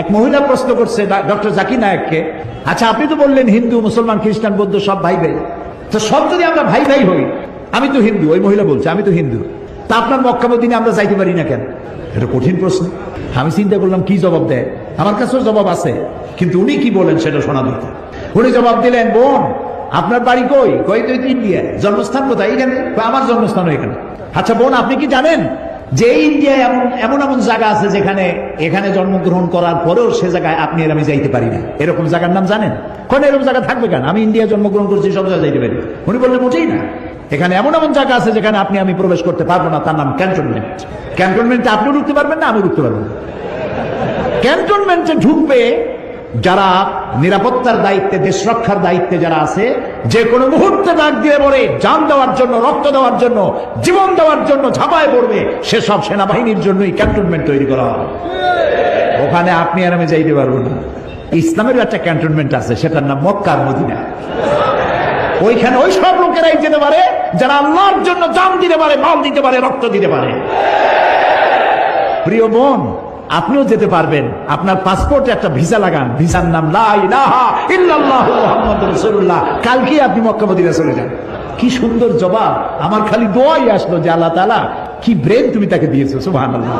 এক মহিলা প্রশ্ন করছে ডক্টর জাকির নায়েককে, আচ্ছা আপনি তো বললেন হিন্দু মুসলমান খ্রিস্টান বৌদ্ধ সব ভাই ভাই, তো সব যদি আমরা ভাই ভাই হই, আমি তো হিন্দু, ওই মহিলা বলছে আমি তো হিন্দু, তা আপনার মক্কা মদিনে আমরা যাইতে পারি না কেন? এটা কঠিন প্রশ্ন। আমি চিন্তা করলাম কি জবাব দেয়, আমার কাছেও জবাব আছে, কিন্তু উনি কি বলেন সেটা শোনা দরকার। উনি জবাব দিলেন, বোন আপনার বাড়ি কই? কই তো ইন্ডিয়া। জন্মস্থান কোথায়? এখানে। আমার জন্মস্থান এখানে। আচ্ছা বোন আপনি কি জানেন যে ইন্ডিয়ায় এমন এমন জায়গা আছে যেখানে এখানে জন্মগ্রহণ করার পরেও সে জায়গায় আপনি আর আমি যাইতে পারি না, এরকম জায়গার নাম জানেন? কোন এরকম জায়গা থাকবে কেন? আমি ইন্ডিয়া জন্মগ্রহণ করছি, সব জায়গায় যাইতে পারি। উনি বললেন মোটেই না, এখানে এমন এমন জায়গা আছে যেখানে আপনি আমি প্রবেশ করতে পারবো না, তার নাম ক্যান্টনমেন্ট। ক্যান্টনমেন্টে আপনিও ঢুকতে পারবেন না, আমি ঢুকতে পারবো না। ক্যান্টনমেন্টে ঢুকবে যারা নিরাপত্তার দায়িত্বে, দেশ রক্ষার দায়িত্বে যারা আছে, যে কোনো মুহূর্তে ডাক দিয়ে বলে জান দেওয়ার জন্য, রক্ত দেওয়ার জন্য, জীবন দেওয়ার জন্য ঝাঁপায় পড়বে, সেসব সেনাবাহিনীর জন্যই ক্যান্টনমেন্ট তৈরি করা হবে। ওখানে আপনি আর আমি যাইতে পারবো না। ইসলামের একটা ক্যান্টনমেন্ট আছে, সেটার নাম মক্কা আর মদিনা। ওইখানে ওই সব লোকেরাই যেতে পারে যারা আল্লাহর জন্য জান দিতে পারে, মাল দিতে পারে, রক্ত দিতে পারে। প্রিয় বোন, আপনিও যেতে পারবেন। আপনার পাসপোর্টে একটা ভিসা লাগান, ভিসার নাম লা ইলাহা ইল্লাল্লাহু মুহাম্মাদুর রাসূলুল্লাহ। কালকে আপনি মক্কা মদিনা চলে যান। কি সুন্দর জবাব! আমার খালি দোয়াই আসলো যে আল্লাহ তাআলা কি ব্রেন তুমি তাকে দিয়েছো, সুবহানাল্লাহ।